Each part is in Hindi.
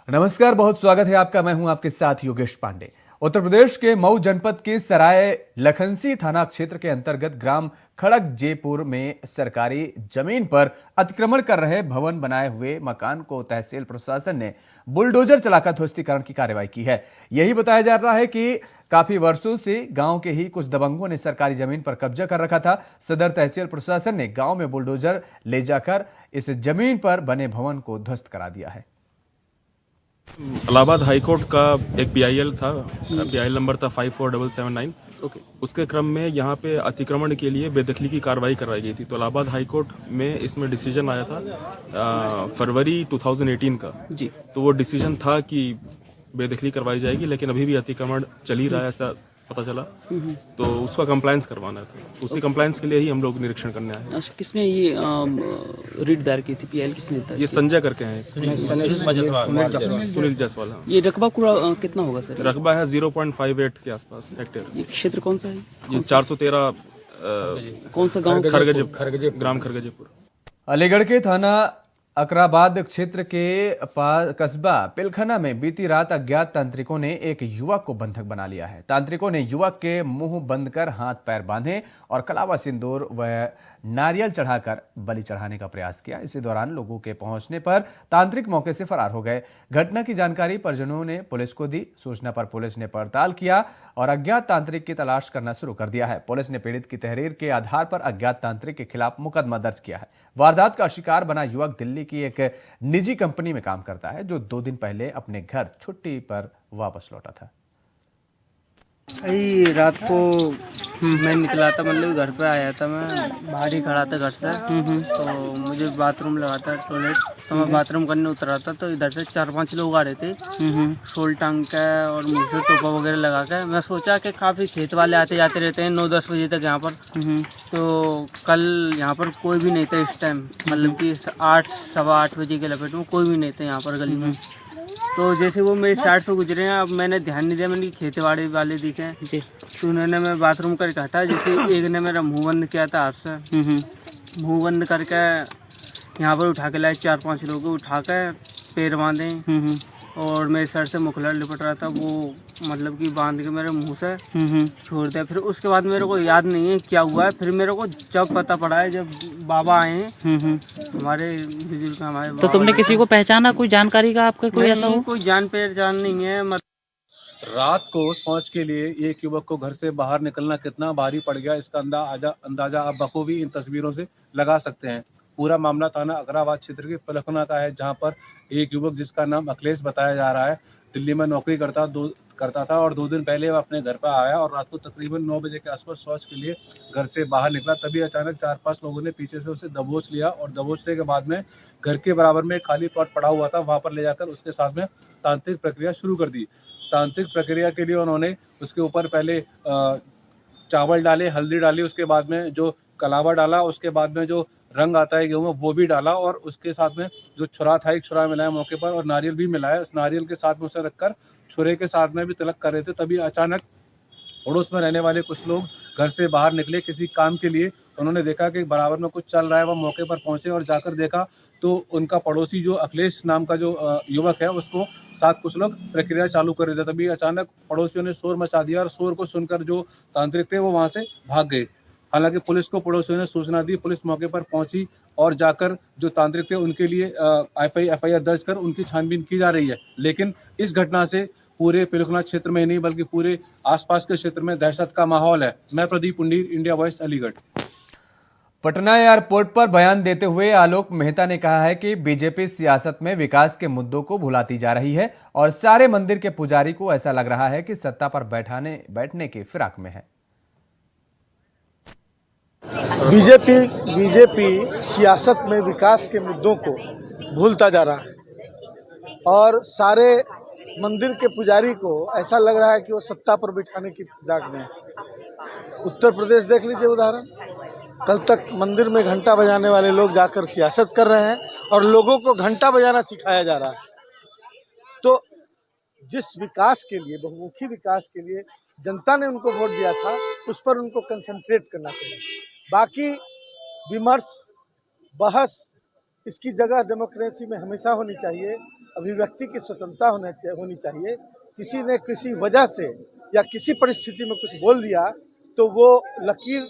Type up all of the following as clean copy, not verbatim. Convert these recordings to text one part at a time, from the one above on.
नमस्कार, बहुत स्वागत है आपका। मैं हूं आपके साथ योगेश पांडे। उत्तर प्रदेश के मऊ जनपद के सराय लखनसी थाना क्षेत्र के अंतर्गत ग्राम खड़गजेपुर में सरकारी जमीन पर अतिक्रमण कर रहे भवन बनाए हुए मकान को तहसील प्रशासन ने बुलडोजर चलाकर ध्वस्तीकरण की कार्रवाई की है। यही बताया जा रहा है कि काफी वर्षों से गांव के ही कुछ दबंगों ने सरकारी जमीन पर कब्जा कर रखा था। सदर तहसील प्रशासन ने गांव में बुलडोजर ले जाकर इस जमीन पर बने भवन को ध्वस्त करा दिया है। इलाहाबाद हाई कोर्ट का एक पीआईएल था, पीआईएल नंबर था 54779। ओके। उसके क्रम में यहाँ पे अतिक्रमण के लिए बेदखली की कार्रवाई करवाई गई थी। तो इलाहाबाद हाई कोर्ट में इसमें डिसीजन आया था फरवरी 2018 का जी। तो वो डिसीजन था कि बेदखली करवाई जाएगी, लेकिन अभी भी अतिक्रमण चल ही रहा है, ऐसा पता चला। तो उसका कंप्लायंस करवाना था, उसी कंप्लायंस के लिए ही हम लोग निरीक्षण करने आए। अच्छा, किसने ये रीट दायर की थी? पीएल किसने दायर ये संजय करके हैं, सुनील जायसवाल। हाँ। की? ये रकबा पूरा कितना होगा सर? रकबा है 0.58 के आसपास हेक्टेयर। ये क्षेत्र कौन सा है? ये 413 कौन सा गांव? ग्राम खरगजेपुर। अलीगढ़ के थाना अकराबाद क्षेत्र के पास कस्बा पिलखना में बीती रात अज्ञात तांत्रिकों ने एक युवक को बंधक बना लिया है। तांत्रिकों ने युवक के मुंह बंद कर हाथ पैर बांधे और कलावा सिंदूर व नारियल चढ़ाकर बलि चढ़ाने का प्रयास किया। इसी दौरान लोगों के पहुंचने पर तांत्रिक मौके से फरार हो गए। घटना की जानकारी परिजनों ने पुलिस को दी। सूचना पर पुलिस ने पड़ताल किया और अज्ञात तांत्रिक की तलाश करना शुरू कर दिया है। पुलिस ने पीड़ित की तहरीर के आधार पर अज्ञात तांत्रिक के खिलाफ मुकदमा दर्ज किया है। वारदात का शिकार बना युवक दिल्ली की एक निजी कंपनी में काम करता है, जो 2 दिन पहले अपने घर छुट्टी पर वापस लौटा था। रात को मैं निकला था, मतलब घर पे आया था, मैं बाहर ही खड़ा था घर से। तो मुझे बाथरूम लगा था, टॉयलेट, तो मैं बाथरूम करने उतरा था। तो इधर से 4-5 लोग आ रहे थे, शोल टांग के और मुँह से टोपा वगैरह लगा के। मैं सोचा कि काफ़ी खेत वाले आते जाते रहते हैं 9-10 बजे तक यहाँ पर। तो कल यहाँ पर कोई भी नहीं था इस टाइम, मतलब कि 8, सवा 8 बजे के लपेट में कोई भी नहीं था यहाँ पर गली में। तो जैसे वो मेरे साइड से गुजरे हैं, अब मैंने ध्यान नहीं दिया, मैंने खेतवाड़ी वाले दिखे जी। तो उन्होंने मैं बाथरूम करके हटा, जैसे एक ने मेरा मुंह बंद किया था हाथ से। मुंह बंद करके यहाँ पर उठा के लाए, 4-5 लोग उठा के पैर बांधे और मेरे सर से मुखला लिपट रहा था, वो मतलब कि बांध के मेरे मुंह से छोड़ दिया। फिर उसके बाद मेरे को याद नहीं है क्या हुआ है। फिर मेरे को जब पता पड़ा है, जब बाबा आए हैं हमारे बुजुर्ग, हमारे तो तुमने किसी को पहचाना? कोई जानकारी का आपका कोई ऐसा हो? कोई जान पहचान नहीं है। रात को शौच के लिए एक युवक को घर से बाहर निकलना कितना भारी पड़ गया, इसका अंदाजा आप बखूबी इन तस्वीरों से लगा सकते हैं। पूरा मामला थाना अकराबाद क्षेत्र के पिलखना का है, जहां पर एक युवक जिसका नाम अखिलेश बताया जा रहा है, दिल्ली में नौकरी करता था और 2 दिन पहले वो अपने घर पर आया और रात को तकरीबन 9 बजे के आसपास शौच के लिए घर से बाहर निकला। तभी अचानक 4-5 लोगों ने पीछे से उसे दबोच लिया और दबोचने के बाद में घर के बराबर में खाली प्लॉट पड़ा हुआ था, वहाँ पर ले जाकर उसके साथ में तांत्रिक प्रक्रिया शुरू कर दी। तांत्रिक प्रक्रिया के लिए उन्होंने उसके ऊपर पहले चावल डाले, हल्दी डाली, उसके बाद में जो कलावा डाला, उसके बाद में जो रंग आता है गेहूं में वो भी डाला और उसके साथ में जो छुरा था, एक छुरा मिलाया मौके पर और नारियल भी मिलाया। उस नारियल के साथ में उसे रखकर छुरे के साथ में भी तिलक कर रहे थे। तभी अचानक पड़ोस में रहने वाले कुछ लोग घर से बाहर निकले किसी काम के लिए। उन्होंने देखा कि बराबर में कुछ चल रहा है, वह मौके पर पहुंचे और जाकर देखा तो उनका पड़ोसी जो अखिलेश नाम का जो युवक है, उसको साथ कुछ लोग प्रक्रिया चालू कर रहे थे। तभी अचानक पड़ोसियों ने शोर मचा दिया और शोर को सुनकर जो तांत्रिक थे वो वहाँ से भाग गए। हालांकि पुलिस को पड़ोसियों ने सूचना दी, पुलिस मौके पर पहुंची और जाकर जो तांत्रिक थे उनके लिए एफआईआर दर्ज कर उनकी छानबीन की जा रही है। लेकिन इस घटना से पूरे पिलखना क्षेत्र में ही नहीं बल्कि पूरे आसपास के क्षेत्र में दहशत का माहौल है। मैं Pradeep Pundir, India voice, Aligarh. Patna airport पर बयान देते हुए आलोक मेहता ने कहा है कि बीजेपी सियासत में विकास के मुद्दों को भुलाती जा रही है और सारे मंदिर के पुजारी को ऐसा लग रहा है कि सत्ता पर बैठने के फिराक में है। बीजेपी सियासत में विकास के मुद्दों को भूलता जा रहा है और सारे मंदिर के पुजारी को ऐसा लग रहा है कि वो सत्ता पर बिठाने की फिराक में है। उत्तर प्रदेश देख लीजिए उदाहरण, कल तक मंदिर में घंटा बजाने वाले लोग जाकर सियासत कर रहे हैं और लोगों को घंटा बजाना सिखाया जा रहा है। तो जिस विकास के लिए, बहुमुखी विकास के लिए जनता ने उनको वोट दिया था, उस पर उनको कंसंट्रेट करना चाहिए। बाकी विमर्श, बहस, इसकी जगह डेमोक्रेसी में हमेशा होनी चाहिए। अभिव्यक्ति की स्वतंत्रता होनी चाहिए। किसी ने किसी वजह से या किसी परिस्थिति में कुछ बोल दिया तो वो लकीर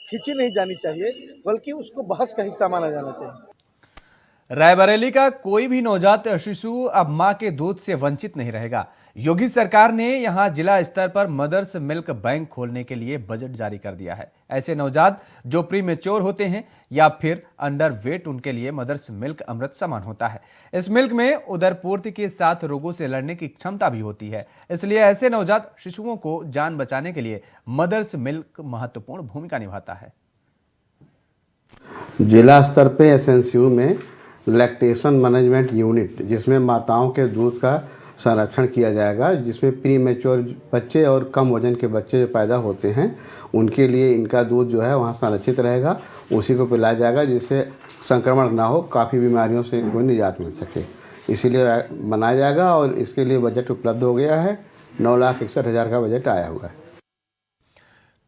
खींची नहीं जानी चाहिए, बल्कि उसको बहस का हिस्सा माना जाना चाहिए। रायबरेली का कोई भी नवजात शिशु अब मां के दूध से वंचित नहीं रहेगा। योगी सरकार ने यहां जिला स्तर पर मदर्स मिल्क बैंक खोलने के लिए बजट जारी कर दिया है। ऐसे नवजात जो प्री मैच्योर होते हैं या फिर अंडर वेट, उनके लिए मदर्स मिल्क अमृत समान होता है। इस मिल्क में उदरपूर्ति के साथ रोगों से लड़ने की क्षमता भी होती है, इसलिए ऐसे नवजात शिशुओं को जान बचाने के लिए मदर्स मिल्क महत्वपूर्ण भूमिका निभाता है। जिला स्तर पे एसएनसीयू में लैक्टेशन मैनेजमेंट यूनिट, जिसमें माताओं के दूध का संरक्षण किया जाएगा, जिसमें प्री मैच्योर बच्चे और कम वजन के बच्चे जो पैदा होते हैं उनके लिए इनका दूध जो है वहाँ संरक्षित रहेगा, उसी को पिलाया जाएगा, जिससे संक्रमण ना हो, काफ़ी बीमारियों से इनको निजात मिल सके। इसीलिए बनाया जाएगा और इसके लिए बजट उपलब्ध हो गया है। 9,61,000 का बजट आया हुआ है।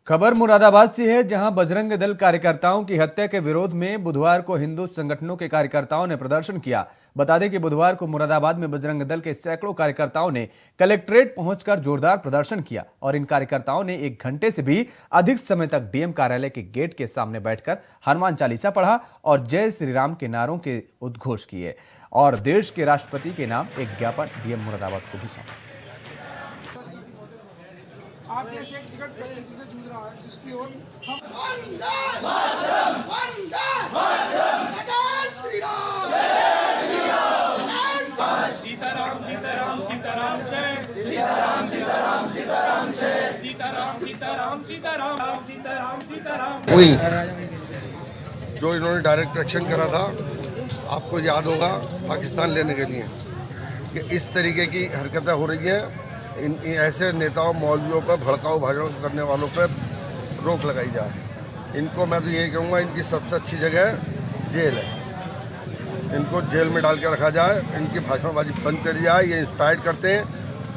खबर मुरादाबाद से है, जहां बजरंग दल कार्यकर्ताओं की हत्या के विरोध में बुधवार को हिंदू संगठनों के कार्यकर्ताओं ने प्रदर्शन किया। बता दें कि बुधवार को मुरादाबाद में बजरंग दल के सैकड़ों कार्यकर्ताओं ने कलेक्ट्रेट पहुंचकर जोरदार प्रदर्शन किया और इन कार्यकर्ताओं ने 1 घंटे से भी अधिक समय तक डीएम कार्यालय के गेट के सामने बैठकर हनुमान चालीसा पढ़ा और जय श्री राम के नारों के उद्घोष किए और देश के राष्ट्रपति के नाम एक ज्ञापन डीएम मुरादाबाद को भी सौंपा। आप देश एक विकट परिस्थिति से जूझ रहा है, जिसकी ओर सीताराम सीताराम सीताराम जय सीताराम सीताराम सीताराम जय सीताराम सीताराम सीताराम सीताराम सीताराम। जो इन्होंने डायरेक्ट एक्शन करा था, आपको याद होगा, पाकिस्तान लेने के लिए, कि इस तरीके की हरकतें हो रही हैं, इन ऐसे नेताओं मौलवियों पर भड़काऊ भाषण करने वालों पर रोक लगाई जाए। इनको मैं तो यही कहूँगा, इनकी सबसे अच्छी जगह जेल है, इनको जेल में डाल के रखा जाए, इनकी भाषणबाजी बंद करी जाए। ये इंस्पायर्ड करते हैं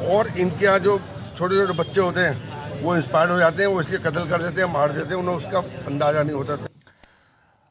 और इनके यहाँ जो छोटे छोटे बच्चे होते हैं वो इंस्पायर्ड हो जाते हैं, वो इसलिए कत्ल कर देते हैं, मार देते हैं, उन्हें उसका अंदाजा नहीं होता।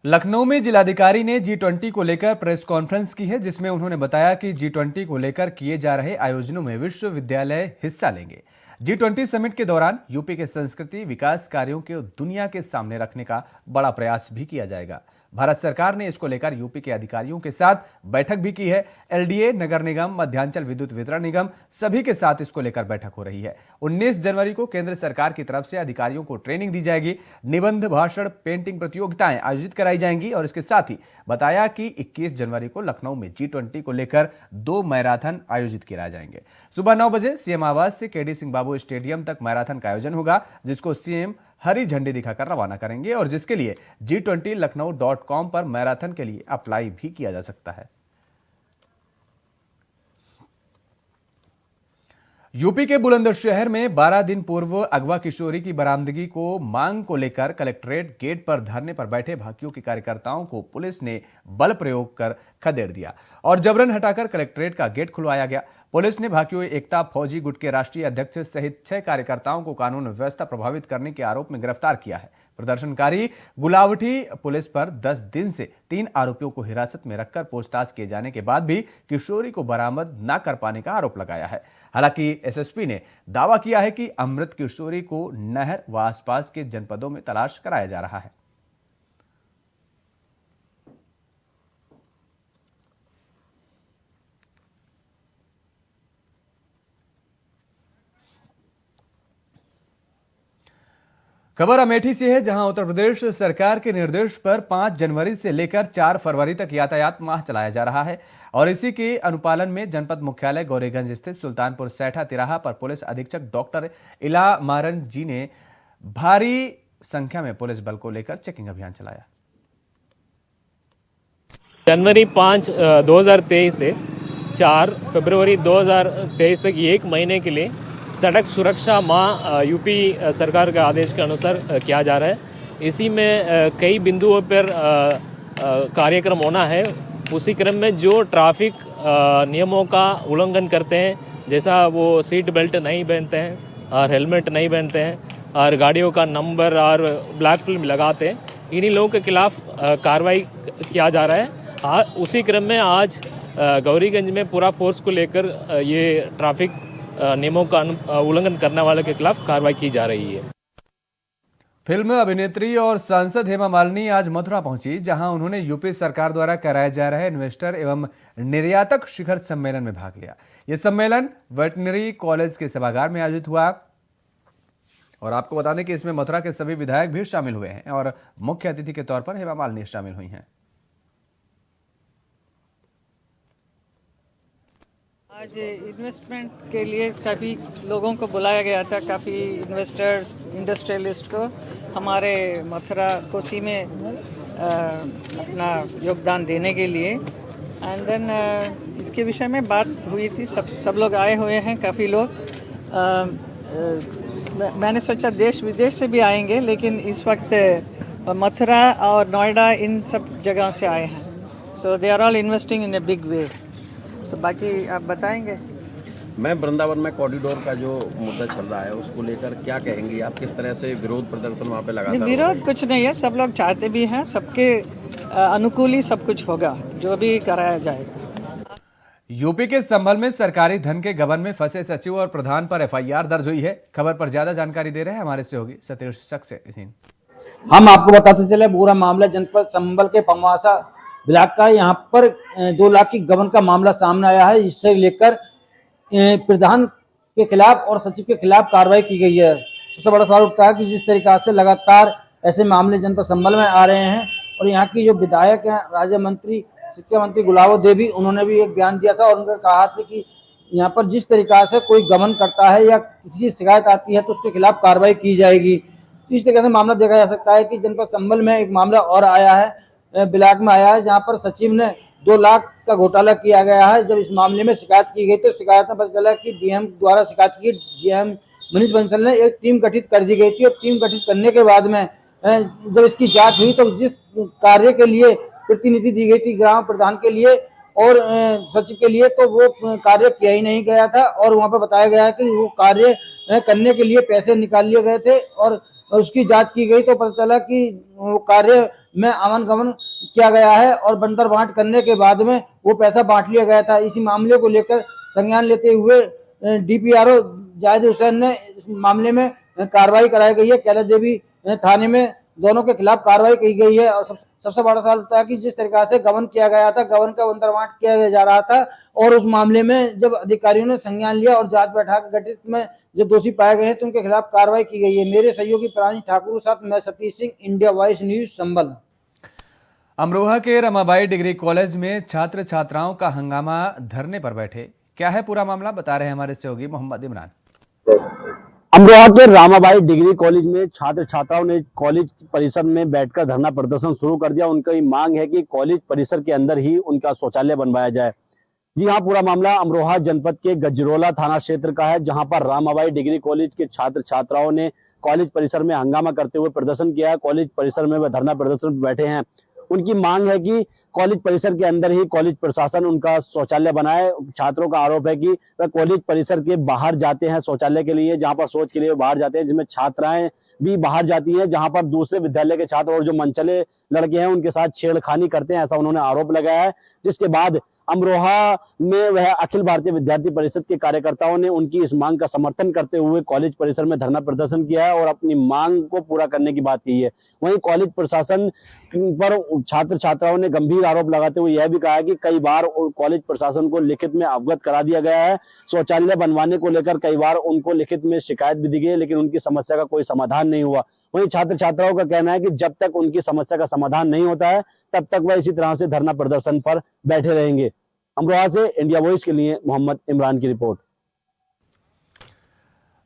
लखनऊ में जिलाधिकारी ने G20 को लेकर प्रेस कॉन्फ्रेंस की है, जिसमें उन्होंने बताया कि G20 को लेकर किए जा रहे आयोजनों में विश्वविद्यालय हिस्सा लेंगे। G20 समिट के दौरान यूपी के संस्कृति विकास कार्यों को दुनिया के सामने रखने का बड़ा प्रयास भी किया जाएगा। भारत सरकार ने इसको लेकर यूपी के अधिकारियों के साथ बैठक भी की है। एलडीए, नगर निगम, मध्यांचल विद्युत वितरण निगम, सभी के साथ इसको लेकर बैठक हो रही है। 19 जनवरी को केंद्र सरकार की तरफ से अधिकारियों को ट्रेनिंग दी जाएगी। निबंध, भाषण, पेंटिंग प्रतियोगिताएं आयोजित कराई जाएंगी और इसके साथ ही बताया कि 21 जनवरी को लखनऊ में G20 को लेकर 2 मैराथन आयोजित किए जाएंगे। सुबह 9 बजे सीएम आवास से केडी सिंह बाबू स्टेडियम तक मैराथन का आयोजन होगा, जिसको सीएम हरी झंडी दिखाकर रवाना करेंगे और जिसके लिए G20Lucknow.com पर मैराथन के लिए अप्लाई भी किया जा सकता है। यूपी के बुलंदशहर में 12 दिन पूर्व अगवा किशोरी की बरामदगी को मांग को लेकर कलेक्ट्रेट गेट पर धरने पर बैठे भाकियों के कार्यकर्ताओं को पुलिस ने बल प्रयोग कर खदेड़ दिया और जबरन हटाकर कलेक्ट्रेट का गेट खुलवाया गया। पुलिस ने भाकियों एकता फौजी गुट के राष्ट्रीय अध्यक्ष सहित 6 कार्यकर्ताओं को कानून व्यवस्था प्रभावित करने के आरोप में गिरफ्तार किया है। प्रदर्शनकारी गुलावटी पुलिस पर 10 दिन से 3 आरोपियों को हिरासत में रखकर पूछताछ किए जाने के बाद भी किशोरी को बरामद न कर पाने का आरोप लगाया है। हालांकि एसएसपी ने दावा किया है कि अमृत किशोरी को नहर व आसपास के जनपदों में तलाश कराया जा रहा है। खबर अमेठी से है, जहां उत्तर प्रदेश सरकार के निर्देश पर 5 जनवरी से लेकर 4 फरवरी तक यातायात माह चलाया जा रहा है और इसी के अनुपालन में जनपद मुख्यालय गौरीगंज स्थित सुल्तानपुर सैठा तिराहा पर पुलिस अधीक्षक डॉक्टर इला मारन जी ने भारी संख्या में पुलिस बल को लेकर चेकिंग अभियान चलाया। जनवरी 5, 2023 से 4 फरवरी 2023 तक ये 1 महीने के लिए सड़क सुरक्षा माह यूपी सरकार के आदेश के अनुसार किया जा रहा है। इसी में कई बिंदुओं पर कार्यक्रम होना है। उसी क्रम में जो ट्रैफिक नियमों का उल्लंघन करते हैं, जैसा वो सीट बेल्ट नहीं पहनते हैं और हेलमेट नहीं पहनते हैं और गाड़ियों का नंबर और ब्लैक फिल्म लगाते हैं, इन्हीं लोगों के खिलाफ कार्रवाई किया जा रहा है। उसी क्रम में आज गौरीगंज में पूरा फोर्स को लेकर ये ट्रैफिक नियमों का उल्लंघन करने वालों के खिलाफ कार्रवाई की जा रही है। फिल्म अभिनेत्री और सांसद हेमा मालिनी आज मथुरा पहुंची, जहां उन्होंने यूपी सरकार द्वारा कराए जा रहे इन्वेस्टर एवं निर्यातक शिखर सम्मेलन में भाग लिया। यह सम्मेलन वेटनरी कॉलेज के सभागार में आयोजित हुआ और आपको बता दें कि इसमें मथुरा के सभी विधायक भी शामिल हुए हैं और मुख्य अतिथि के तौर पर हेमा मालिनी शामिल हुई हैं। आज इन्वेस्टमेंट के लिए काफ़ी लोगों को बुलाया गया था, काफ़ी इन्वेस्टर्स इंडस्ट्रियलिस्ट को हमारे मथुरा कोसी में अपना योगदान देने के लिए। एंड देन इसके विषय में बात हुई थी, सब लोग आए हुए हैं, काफ़ी लोग। मैंने सोचा देश विदेश से भी आएंगे, लेकिन इस वक्त मथुरा और नोएडा इन सब जगह से आए हैं। So they are all investing in a big way. तो बाकी आप बताएंगे। मैं वृंदावन में कॉरिडोर का जो मुद्दा चल रहा है उसको लेकर क्या कहेंगी आप? किस तरह से विरोध प्रदर्शन वहाँ पे लगातार? विरोध कुछ नहीं है, सब लोग चाहते भी हैं, सबके अनुकूल ही सब कुछ होगा, जो भी कराया जाएगा। यूपी के संभल में सरकारी धन के गबन में फंसे सचिव और प्रधान पर एफआईआर दर्ज हुई है। खबर पर ज्यादा जानकारी दे रहे हैं हमारे सहयोगी सतीश सक्सेना। हम आपको बताते चले पूरा मामला जनपद संभल के पमवासा ब्लॉक का। यहाँ पर 2 लाख की गबन का मामला सामने आया है, जिससे लेकर प्रधान के खिलाफ और सचिव के खिलाफ कार्रवाई की गई है। सबसे बड़ा सवाल उठता है कि जिस तरीका से लगातार ऐसे मामले जनपद संभल में आ रहे हैं और यहाँ की जो विधायक हैं राज्य मंत्री शिक्षा मंत्री गुलाबो देवी, उन्होंने भी एक बयान दिया था और उन्होंने कहा था कि यहाँ पर जिस तरीका से कोई गबन करता है या किसी की शिकायत आती है तो उसके खिलाफ कार्रवाई की जाएगी। इस तरीके से मामला देखा जा सकता है कि जनपद संभल में एक मामला और आया है, ब्लॉक में आया है, जहां पर सचिव ने 2 लाख का घोटाला किया गया है। जब इस मामले में शिकायत की गई तो शिकायत में पता चला कि डीएम द्वारा शिकायत की, डीएम मनीष बंसल ने एक टीम गठित कर दी गई थी और टीम गठित करने के बाद में जब इसकी जांच हुई तो जिस कार्य के लिए प्रतिनिधि दी गई थी ग्राम प्रधान के लिए और सचिव के लिए, तो वो कार्य किया ही नहीं गया था और वहाँ पर बताया गया है कि वो कार्य करने के लिए पैसे निकाल लिए गए थे और उसकी जांच की गई तो पता चला कि वो कार्य में आमन गमन किया गया है और बंदर बांट करने के बाद में वो पैसा बांट लिया गया था। इसी मामले को लेकर संज्ञान लेते हुए डीपीआरओ जाहिद हुसैन ने इस मामले में कार्रवाई कराई गई है। कैलाश देवी थाने में दोनों के खिलाफ कार्रवाई की गई है और सबसे बड़ा सवाल होता है कि जिस तरीका से गबन किया गया था, गबन का बंदर बांट किया जा रहा था और उस मामले में जब अधिकारियों ने संज्ञान लिया और जांच बैठा गठित में जब दोषी पाए गए हैं तो उनके खिलाफ कार्रवाई की गई है। मेरे सहयोगी प्राणी ठाकुर के साथ मैं Satish Singh, India voice news Sambhal. Amroha के रमाबाई डिग्री कॉलेज में छात्र छात्राओं का हंगामा धरने पर बैठे। क्या है पूरा मामला, बता रहे हैं हमारे सहयोगी मोहम्मद इमरान। अमरोहा के रामाबाई डिग्री कॉलेज में छात्र छात्राओं ने कॉलेज परिसर में बैठकर धरना प्रदर्शन शुरू कर दिया। उनकी मांग है कि कॉलेज परिसर के अंदर ही उनका शौचालय बनवाया जाए। जी हाँ, पूरा मामला अमरोहा जनपद के गजरोला थाना क्षेत्र का है, जहां पर रामाबाई डिग्री कॉलेज के छात्र छात्राओं ने कॉलेज परिसर में हंगामा करते हुए प्रदर्शन किया है। कॉलेज परिसर में वह धरना प्रदर्शन पर बैठे हैं। उनकी मांग है कि कॉलेज परिसर के अंदर ही कॉलेज प्रशासन उनका शौचालय बनाए। छात्रों का आरोप है कि वह कॉलेज परिसर के बाहर जाते हैं शौचालय के लिए, जहां पर शौच के लिए बाहर जाते हैं, जिसमें छात्राएं भी बाहर जाती हैं, जहां पर दूसरे विद्यालय के छात्र और जो मनचले लड़के हैं उनके साथ छेड़खानी करते हैं, ऐसा उन्होंने आरोप लगाया है। जिसके बाद अमरोहा में वह अखिल भारतीय विद्यार्थी परिषद के कार्यकर्ताओं ने उनकी इस मांग का समर्थन करते हुए कॉलेज परिसर में धरना प्रदर्शन किया है और अपनी मांग को पूरा करने की बात की है। वहीं कॉलेज प्रशासन पर छात्र छात्राओं ने गंभीर आरोप लगाते हुए यह भी कहा है कि कई बार कॉलेज प्रशासन को लिखित में अवगत करा दिया गया है। शौचालय बनवाने को लेकर कई बार उनको लिखित में शिकायत भी दी गई है, लेकिन उनकी समस्या का कोई समाधान नहीं हुआ। वहीं छात्र छात्राओं का कहना है कि जब तक उनकी समस्या का समाधान नहीं होता है तब तक वह इसी तरह से धरना प्रदर्शन पर बैठे रहेंगे। अमरोहा से इंडिया वॉइस के लिए मोहम्मद इमरान की रिपोर्ट।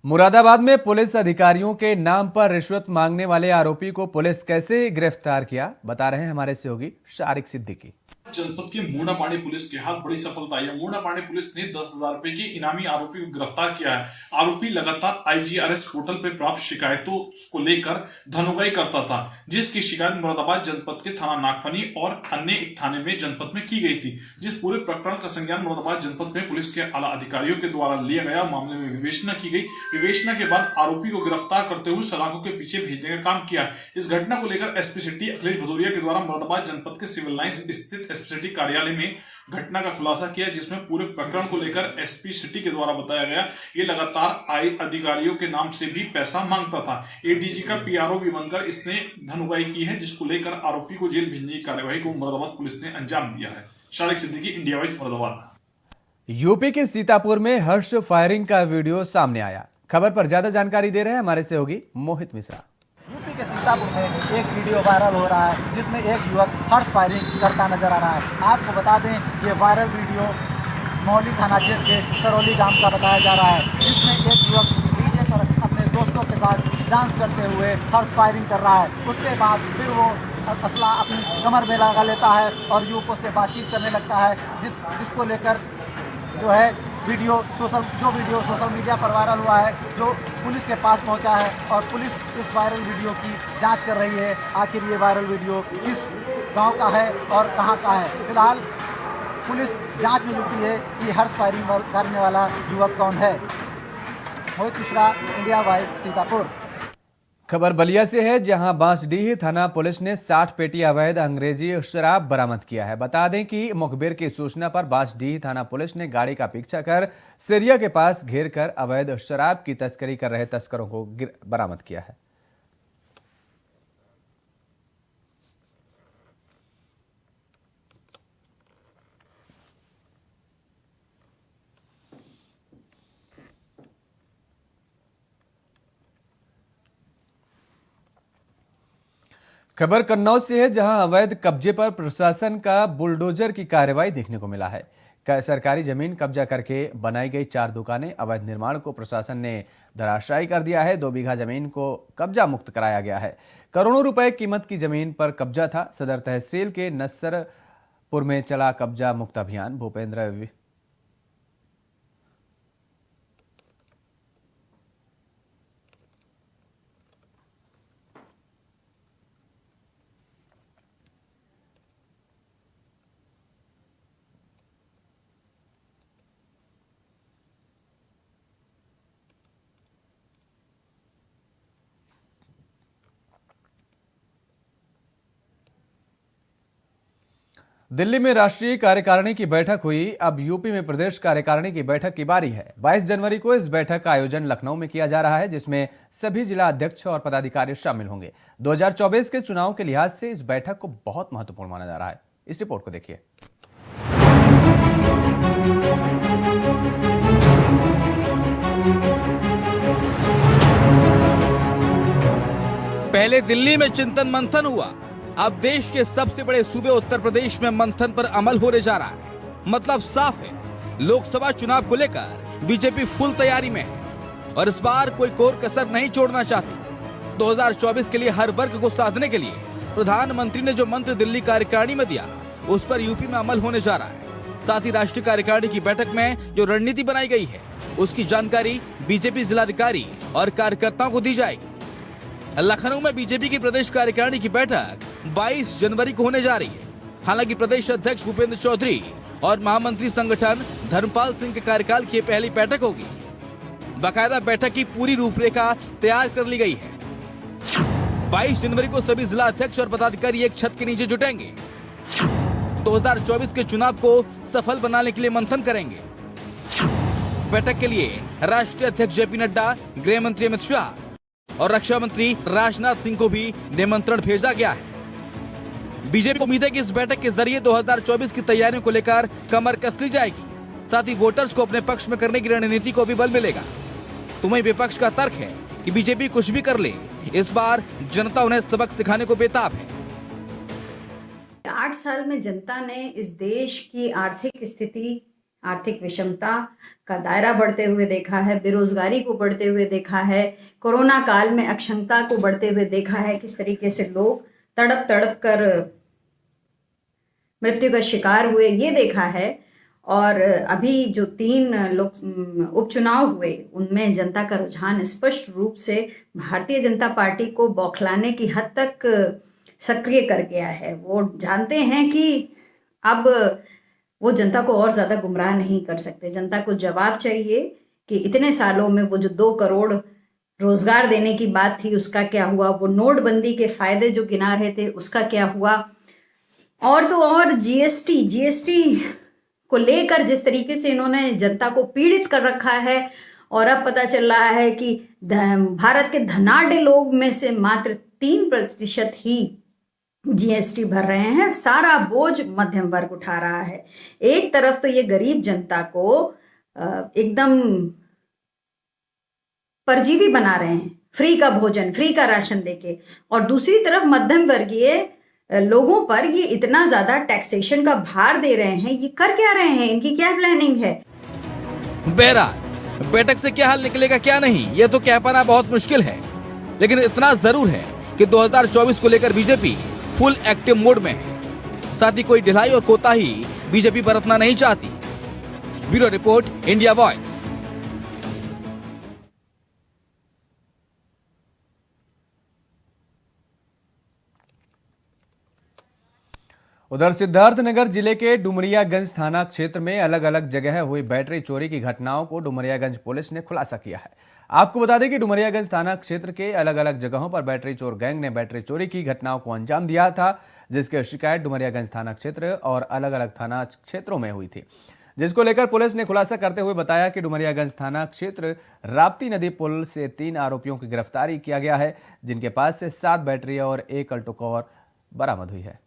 मुरादाबाद में पुलिस अधिकारियों के नाम पर रिश्वत मांगने वाले आरोपी को पुलिस कैसे गिरफ्तार किया, बता रहे हैं हमारे सहयोगी शारिक सिद्दीकी। जनपद के मूर्नापाड़ी पुलिस के हाथ बड़ी सफलता आई है। मूर्नापाड़ी पुलिस ने 10,000 रुपए के इनामी आरोपी को गिरफ्तार किया है। आरोपी लगातार IGRS पोर्टल पर प्राप्त शिकायतों को लेकर धनोगाई करता था, जिसकी शिकायत मुरादाबाद जनपद के थाना नागफनी और अन्य एक थाने में जनपद में की गई थी। जिस पूरे प्रकरण का संज्ञान मुरादाबाद जनपद में पुलिस के आला अधिकारियों के द्वारा लिया गया। मामले में विवेचना की गई। विवेचना के बाद आरोपी को गिरफ्तार करते हुए सलाखों के पीछे भेजने का काम किया। इस घटना को लेकर SP सिटी अखिलेश भदौरिया के द्वारा मुरादाबाद जनपद के सिविल लाइंस स्थित एसपी सिटी कार्यालय में घटना का खुलासा किया, जिसमें पूरे प्रकरण को लेकर एसपी सिटी के द्वारा बताया गया ये लगातार आए अधिकारियों के नाम से भी पैसा मांगता था। एडीजी का पीआरओ भी बनकर इसने धनुगाई की है, जिसको लेकर आरोपी को जेल भेजने की कार्यवाही को मुरादाबाद पुलिस ने अंजाम दिया है। Shariq Siddiqui, India wise, Moradabad. UP के सीतापुर में हर्ष फायरिंग का वीडियो सामने आया। खबर पर ज्यादा जानकारी दे रहे हैं हमारे सहयोगी मोहित मिश्रा। यूपी के सीतापुर में एक वीडियो वायरल हो रहा है, जिसमें एक युवक हर्ष फायरिंग करता नजर आ रहा है। आपको बता दें, ये वायरल वीडियो मौली थाना क्षेत्र के सरौली गांव का बताया जा रहा है, जिसमें एक युवक डीजे पर अपने दोस्तों के साथ डांस करते हुए हर्ष फायरिंग कर रहा है। उसके बाद फिर वो असला अपनी कमर में लगा लेता है और युवकों से बातचीत करने लगता है, जिसको लेकर जो है वीडियो सोशल मीडिया पर वायरल हुआ है, जो पुलिस के पास पहुंचा है और पुलिस इस वायरल वीडियो की जांच कर रही है। आखिर ये वायरल वीडियो किस गांव का है और कहां का है। फिलहाल पुलिस जांच में जुटी है कि हर्ष फायरिंग करने वाला युवक कौन है। मोहित मिश्रा, इंडिया वाइज, सीतापुर। खबर बलिया से है, जहां बांसडीह थाना पुलिस ने 60 पेटी अवैध अंग्रेजी शराब बरामद किया है। बता दें कि मुखबिर की सूचना पर बांसडीह थाना पुलिस ने गाड़ी का पीछा कर सिरिया के पास घेर कर अवैध शराब की तस्करी कर रहे तस्करों को बरामद किया है। खबर कन्नौज से है, जहां अवैध कब्जे पर प्रशासन का बुलडोजर की कार्रवाई देखने को मिला है। सरकारी जमीन कब्जा करके बनाई गई 4 दुकानें, अवैध निर्माण को प्रशासन ने धराशायी कर दिया है। 2 बीघा जमीन को कब्जा मुक्त कराया गया है। करोड़ों रुपए कीमत की जमीन पर कब्जा था। सदर तहसील के नसरपुर में चला कब्जा मुक्त अभियान। भूपेंद्र दिल्ली में राष्ट्रीय कार्यकारिणी की बैठक हुई। अब यूपी में प्रदेश कार्यकारिणी की बैठक की बारी है। 22 जनवरी को इस बैठक का आयोजन लखनऊ में किया जा रहा है, जिसमें सभी जिला अध्यक्ष और पदाधिकारी शामिल होंगे। 2024 के चुनाव के लिहाज से इस बैठक को बहुत महत्वपूर्ण माना जा रहा है। इस रिपोर्ट को देखिए। पहले दिल्ली में चिंतन मंथन हुआ, अब देश के सबसे बड़े सूबे उत्तर प्रदेश में मंथन पर अमल होने जा रहा है। मतलब साफ है, लोकसभा चुनाव को लेकर बीजेपी फुल तैयारी में है और इस बार कोई कोर कसर नहीं छोड़ना चाहती। 2024 के लिए हर वर्ग को साधने के लिए प्रधानमंत्री ने जो मंत्र दिल्ली कार्यकारिणी में दिया, उस पर यूपी में अमल होने जा रहा है। साथ ही राष्ट्रीय कार्यकारिणी की बैठक में जो रणनीति बनाई गई है, उसकी जानकारी बीजेपी जिलाधिकारी और कार्यकर्ताओं को दी जाएगी। लखनऊ में बीजेपी की प्रदेश कार्यकारिणी की बैठक 22 जनवरी को होने जा रही है। हालांकि प्रदेश अध्यक्ष भूपेंद्र चौधरी और महामंत्री संगठन धर्मपाल सिंह के कार्यकाल की पहली बैठक होगी। बाकायदा बैठक की पूरी रूपरेखा तैयार कर ली गई है। 22 जनवरी को सभी जिला अध्यक्ष और पदाधिकारी एक छत के नीचे जुटेंगे। 2024 के चुनाव को सफल बनाने के लिए मंथन करेंगे। बैठक के लिए राष्ट्रीय अध्यक्ष जेपी नड्डा, गृह मंत्री अमित शाह और रक्षा मंत्री राजनाथ सिंह को भी निमंत्रण भेजा गया है। बीजेपी को उम्मीद है कि इस बैठक के जरिए 2024 की तैयारियों को लेकर कमर कस ली जाएगी। साथ ही वोटर्स को अपने पक्ष में करने की रणनीति को भी बल मिलेगा। तुम्हें विपक्ष का तर्क है कि बीजेपी कुछ भी कर ले, इस बार जनता उन्हें सबक सिखाने को बेताब है। 8 साल में जनता ने इस देश की आर्थिक स्थिति, आर्थिक विषमता का दायरा बढ़ते हुए देखा है, बेरोजगारी को बढ़ते हुए देखा है, कोरोना काल में अक्षमता को बढ़ते हुए देखा है, किस तरीके से लोग तड़प तड़प कर मृत्यु का शिकार हुए, ये देखा है। और अभी जो 3 उपचुनाव हुए, उनमें जनता का रुझान स्पष्ट रूप से भारतीय जनता पार्टी को बौखलाने की हद तक सक्रिय कर गया है। वो जानते हैं कि अब वो जनता को और ज़्यादा गुमराह नहीं कर सकते। जनता को जवाब चाहिए कि इतने सालों में वो जो 2 करोड़ रोजगार देने की बात थी, उसका क्या हुआ? वो नोटबंदी के फायदे जो गिना रहे थे, उसका क्या हुआ? और तो और जीएसटी को लेकर जिस तरीके से इन्होंने जनता को पीड़ित कर रखा है, और अब पता चल रहा है कि भारत के धनाढ्य लोग में से मात्र 3% ही जीएसटी भर रहे हैं। सारा बोझ मध्यम वर्ग उठा रहा है। एक तरफ तो ये गरीब जनता को एकदम परजीवी बना रहे हैं, फ्री का भोजन, फ्री का राशन देके, और दूसरी तरफ मध्यम वर्गीय लोगों पर ये इतना ज्यादा टैक्सेशन का भार दे रहे हैं। ये कर क्या रहे हैं? इनकी क्या प्लानिंग है? बहरहाल बैठक से क्या हल निकलेगा क्या नहीं, ये तो कह पाना बहुत मुश्किल है, लेकिन इतना जरूर है कि 2024 को लेकर बीजेपी फुल एक्टिव मोड में है। साथ ही कोई ढिलाई और कोताही बीजेपी बरतना नहीं चाहती। Bureau report, India voice. उधर सिद्धार्थनगर जिले के डुमरियागंज थाना क्षेत्र में अलग अलग जगह हुई बैटरी चोरी की घटनाओं को डुमरियागंज पुलिस ने खुलासा किया है। आपको बता दें कि डुमरियागंज थाना क्षेत्र के अलग अलग जगहों पर बैटरी चोर गैंग ने बैटरी चोरी की घटनाओं को अंजाम दिया था, जिसकी शिकायत डुमरियागंज थाना क्षेत्र और अलग अलग थाना क्षेत्रों में हुई थी, जिसको लेकर पुलिस ने खुलासा करते हुए बताया कि डुमरियागंज थाना क्षेत्र राप्ती नदी पुल से 3 आरोपियों की गिरफ्तारी किया गया है, जिनके पास से 7 बैटरी और 1 अल्टो कार बरामद हुई है।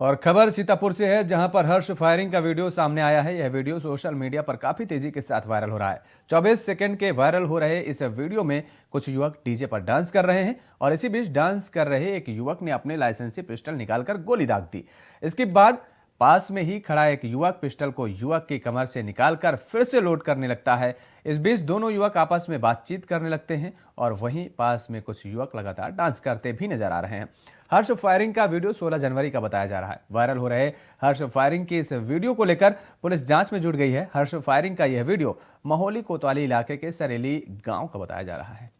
और खबर सीतापुर से है, जहां पर हर्ष फायरिंग का वीडियो सामने आया है। यह वीडियो सोशल मीडिया पर काफी तेजी के साथ वायरल हो रहा है। 24 सेकंड के वायरल हो रहे इस वीडियो में कुछ युवक डीजे पर डांस कर रहे हैं और इसी बीच डांस कर रहे एक युवक ने अपने लाइसेंसी पिस्टल निकालकर गोली दाग दी। इसके बाद पास में ही खड़ा एक युवक पिस्टल को युवक की कमर से निकालकर फिर से लोड करने लगता है। इस बीच दोनों युवक आपस में बातचीत करने लगते हैं और वहीं पास में कुछ युवक लगातार डांस करते भी नजर आ रहे हैं। हर्ष फायरिंग का वीडियो 16 जनवरी का बताया जा रहा है। वायरल हो रहे हर्ष फायरिंग की इस वीडियो को लेकर पुलिस जांच में जुट गई है। हर्ष फायरिंग का यह वीडियो महोली कोतवाली इलाके के सरेली गांव का बताया जा रहा है।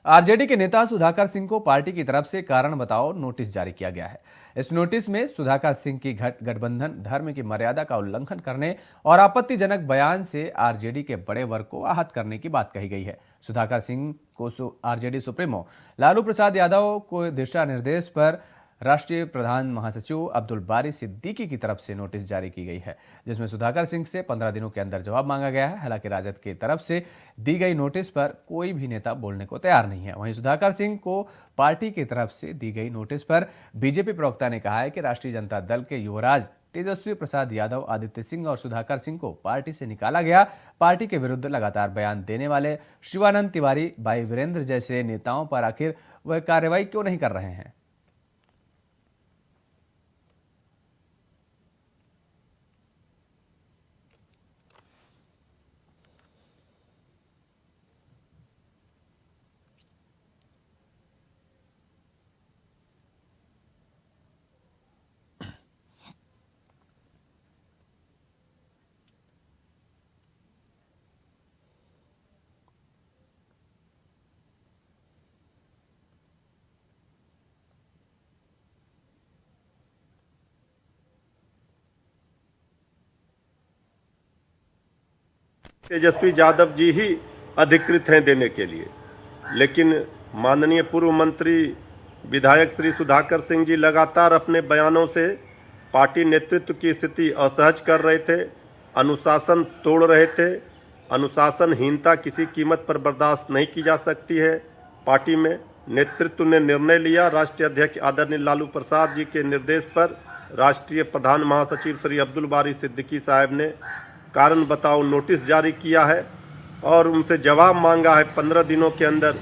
आरजेडी के नेता सुधाकर सिंह को पार्टी की तरफ से कारण बताओ नोटिस जारी किया गया है। इस नोटिस में सुधाकर सिंह की गठबंधन धर्म की मर्यादा का उल्लंघन करने और आपत्तिजनक बयान से आरजेडी के बड़े वर्ग को आहत करने की बात कही गई है। सुधाकर सिंह को आरजेडी सुप्रीमो लालू प्रसाद यादव को दिशा निर्देश पर राष्ट्रीय प्रधान महासचिव अब्दुल बारी सिद्दीकी की तरफ से नोटिस जारी की गई है, जिसमें सुधाकर सिंह से 15 दिनों के अंदर जवाब मांगा गया है। हालांकि राजद की तरफ से दी गई नोटिस पर कोई भी नेता बोलने को तैयार नहीं है। वहीं सुधाकर सिंह को पार्टी की तरफ से दी गई नोटिस पर बीजेपी प्रवक्ता ने कहा है कि राष्ट्रीय जनता दल के युवराज तेजस्वी प्रसाद यादव, आदित्य सिंह और सुधाकर सिंह को पार्टी से निकाला गया। पार्टी के विरुद्ध लगातार बयान देने वाले शिवानंद तिवारी, भाई वीरेंद्र जैसे नेताओं पर आखिर वह कार्रवाई क्यों नहीं कर रहे हैं। तेजस्वी यादव जी ही अधिकृत हैं देने के लिए, लेकिन माननीय पूर्व मंत्री विधायक श्री सुधाकर सिंह जी लगातार अपने बयानों से पार्टी नेतृत्व की स्थिति असहज कर रहे थे, अनुशासन तोड़ रहे थे। अनुशासनहीनता किसी कीमत पर बर्दाश्त नहीं की जा सकती है। पार्टी में नेतृत्व ने निर्णय लिया, राष्ट्रीय अध्यक्ष आदरणीय लालू प्रसाद जी के निर्देश पर राष्ट्रीय प्रधान महासचिव श्री अब्दुल बारी सिद्दीकी साहब ने कारण बताओ नोटिस जारी किया है और उनसे जवाब मांगा है 15 दिनों के अंदर।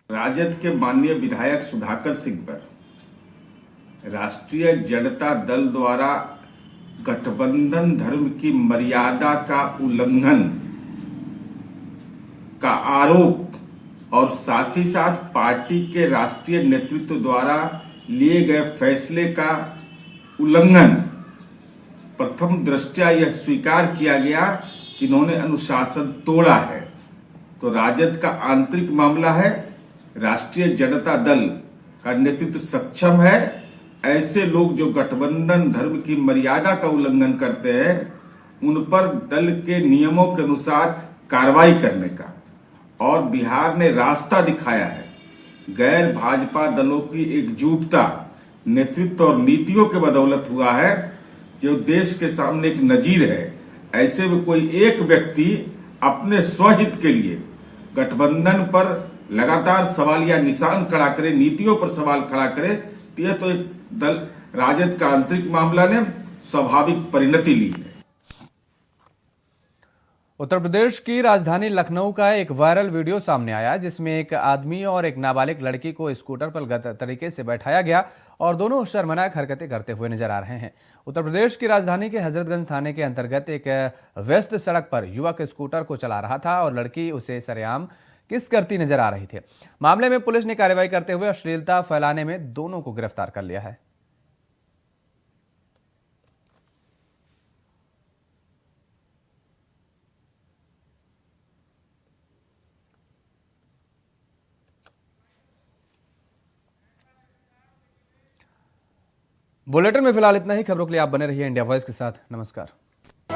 राजद के माननीय विधायक सुधाकर सिंह पर राष्ट्रीय जनता दल द्वारा गठबंधन धर्म की मर्यादा का उल्लंघन का आरोप और साथ ही साथ पार्टी के राष्ट्रीय नेतृत्व द्वारा लिए गए फैसले का उल्लंघन प्रथम दृष्टया यह स्वीकार किया गया कि इन्होंने अनुशासन तोड़ा है। तो राजद का आंतरिक मामला है, राष्ट्रीय जनता दल का नेतृत्व सक्षम है ऐसे लोग जो गठबंधन धर्म की मर्यादा का उल्लंघन करते हैं उन पर दल के नियमों के अनुसार कार्रवाई करने का। और बिहार ने रास्ता दिखाया है, गैर भाजपा दलों की एकजुटता नेतृत्व और नीतियों के बदौलत हुआ है, जो देश के सामने एक नजीर है। ऐसे में कोई एक व्यक्ति अपने स्वहित के लिए गठबंधन पर लगातार सवालिया निशान खड़ा करे, नीतियों पर सवाल खड़ा करे, यह तो एक दल राजद का आंतरिक मामला ने स्वाभाविक परिणति ली है। उत्तर प्रदेश की राजधानी लखनऊ का एक वायरल वीडियो सामने आया जिसमें एक आदमी और एक नाबालिग लड़की को स्कूटर पर गलत तरीके से बैठाया गया और दोनों शर्मनाक हरकतें करते हुए नजर आ रहे हैं। उत्तर प्रदेश की राजधानी के हजरतगंज थाने के अंतर्गत एक व्यस्त सड़क पर युवक स्कूटर को चला रहा था और लड़की उसे सरेआम किस करती नजर आ रही थी। मामले में पुलिस ने कार्रवाई करते हुए अश्लीलता फैलाने में दोनों को गिरफ्तार कर लिया है। बुलेटिन में फिलहाल इतना ही। खबरों के लिए आप बने रहिए इंडिया वॉइस के साथ। नमस्कार।